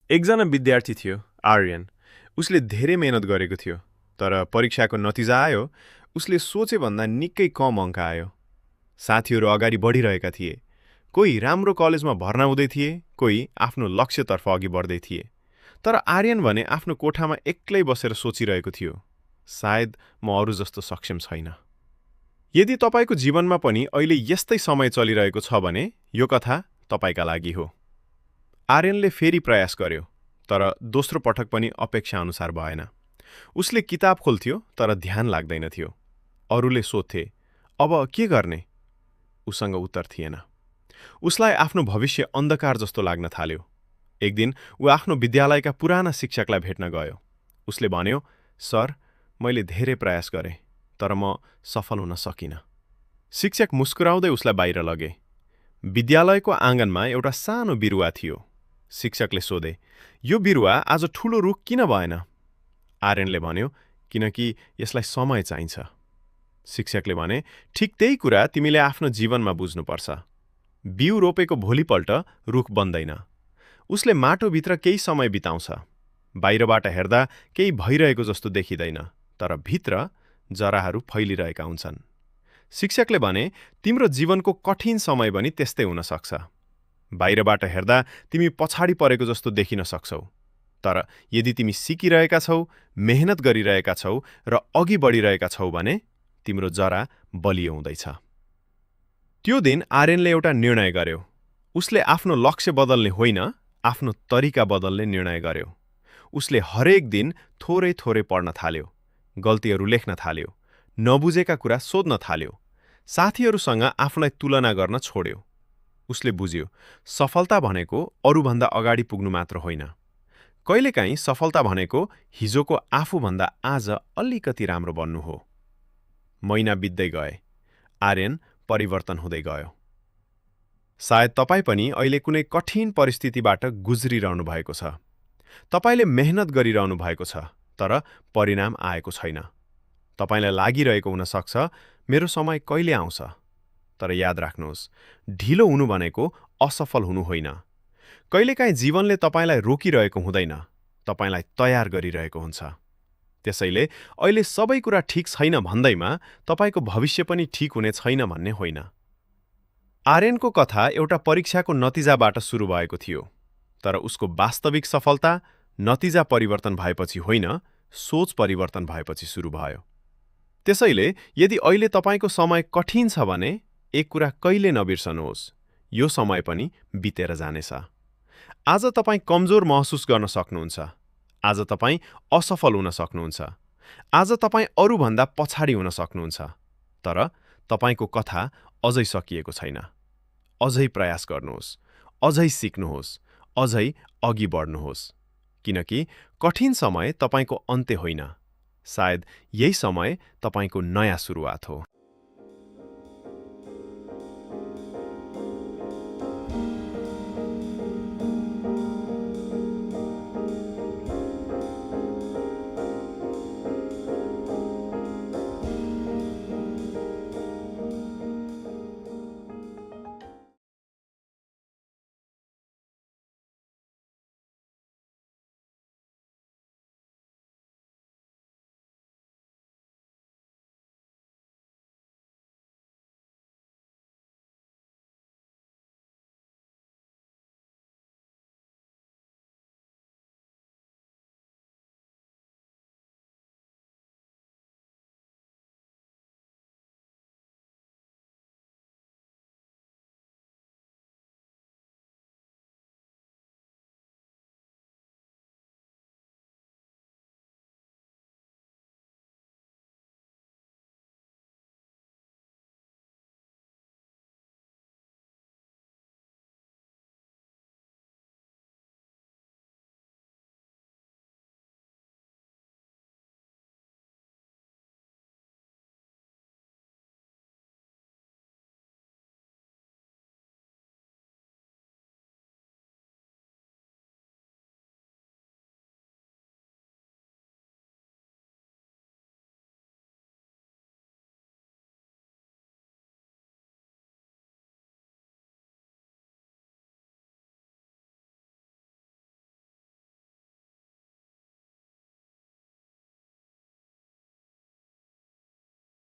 एकजना विद्यार्थी थियो, आर्यन। उसले धेरै मेहनत गरेको थियो, तर परीक्षाको नतिजा आयो, उसले सोचेभन्दा निकै कम अङ्क आयो। साथीहरू अगाडि बढिरहेका थिए। कोही राम्रो कलेजमा भर्ना हुँदै थिए, कोही आफ्नो लक्ष्यतर्फ अघि बढ्दै थिए। तर आर्यन भने आफ्नो कोठामा एक्लै बसेर सोचिरहेको थियो, सायद म अरू जस्तो सक्षम छैन। यदि तपाईँको जीवनमा पनि अहिले यस्तै समय चलिरहेको छ भने यो कथा तपाईँका लागि हो। आर्यनले फेरि प्रयास गर्यो, तर दोस्रो पटक पनि अपेक्षा अनुसार भएन। उसले किताब खोल्थ्यो, तर ध्यान लाग्दैन थियो। अरूले सोध्थे, अब के गर्ने? उसँग उत्तर थिएन। उसलाई आफ्नो भविष्य अन्धकार जस्तो लाग्न थाल्यो। एक दिन ऊ आफ्नो विद्यालयका पुराना शिक्षकलाई भेट्न गयो। उसले भन्यो, सर, मैले धेरै प्रयास गरेँ, तर म सफल हुन सकिनँ। शिक्षक मुस्कुराउँदै उसलाई बाहिर लगे। विद्यालयको आँगनमा एउटा सानो बिरुवा थियो। शिक्षकले सोधे, यो बिरुवा आज ठूलो रुख किन भएन? आर्यनले भन्यो, किनकि यसलाई समय चाहिन्छ। शिक्षकले भने, ठिक त्यही कुरा तिमीले आफ्नो जीवनमा बुझ्नुपर्छ। बिउ रोपेको भोलिपल्ट रुख बन्दैन। उसले माटोभित्र केही समय बिताउँछ। बाहिरबाट हेर्दा केही भइरहेको जस्तो देखिँदैन, तर भित्र जराहरू फैलिरहेका हुन्छन्। शिक्षकले भने, तिम्रो जीवनको कठिन समय पनि त्यस्तै हुन सक्छ। बाहिरबाट हेर्दा तिमी पछाडि परेको जस्तो देखिन सक्छौ, तर यदि तिमी सिकिरहेका छौ, मेहनत गरिरहेका छौ र अघि बढिरहेका छौ भने तिम्रो जरा बलियो हुँदैछ। त्यो दिन आर्यनले एउटा निर्णय गर्यो। उसले आफ्नो लक्ष्य बदल्ने होइन, आफ्नो तरिका बदल्ने निर्णय गर्यो। उसले हरेक दिन थोरै थोरै पढ्न थाल्यो, गल्तीहरू लेख्न थाल्यो, नबुझेका कुरा सोध्न थाल्यो, साथीहरूसँग आफूलाई तुलना गर्न छोड्यो। उसले बुझ्यो, सफलता भनेको अरूभन्दा अगाडि पुग्नु मात्र होइन। कहिलेकाहीँ सफलता भनेको हिजोको आफूभन्दा आज अलिकति राम्रो बन्नु हो। महिना बित्दै गए। आर्यन परिवर्तन हुँदै गयो। सायद तपाईँ पनि अहिले कुनै कठिन परिस्थितिबाट गुज्रिरहनु भएको छ। तपाईँले मेहनत गरिरहनु भएको छ, तर परिणाम आएको छैन। तपाईँलाई लागिरहेको हुन सक्छ, मेरो समय कहिले आउँछ? तर याद राख्नुहोस्, ढिलो हुनु भनेको असफल हुनु होइन। कहिलेकाहीँ जीवनले तपाईँलाई रोकिरहेको हुँदैन, तपाईँलाई तयार गरिरहेको हुन्छ। त्यसैले अहिले सबै कुरा ठिक छैन भन्दैमा तपाईँको भविष्य पनि ठिक हुने छैन भन्ने होइन। आर्यनको कथा एउटा परीक्षाको नतिजाबाट सुरु भएको थियो, तर उसको वास्तविक सफलता नतिजा परिवर्तन भएपछि होइन, सोच परिवर्तन भएपछि सुरु भयो। त्यसैले यदि अहिले तपाईँको समय कठिन छ भने एक कुरा कहिले नबिर्सनुहोस्, यो समय पनि बितेर जानेछ। आज तपाईँ कमजोर महसुस गर्न सक्नुहुन्छ। आज तपाईँ असफल हुन सक्नुहुन्छ। आज तपाईँ अरूभन्दा पछाडि हुन सक्नुहुन्छ। तर तपाईँको कथा अझै सकिएको छैन। अझै प्रयास गर्नुहोस्, अझै सिक्नुहोस्, अझै अघि बढ्नुहोस्, किनकि कठिन समय तपाईँको अन्त्य होइन। सायद यही समय तपाईँको नयाँ सुरुवात हो।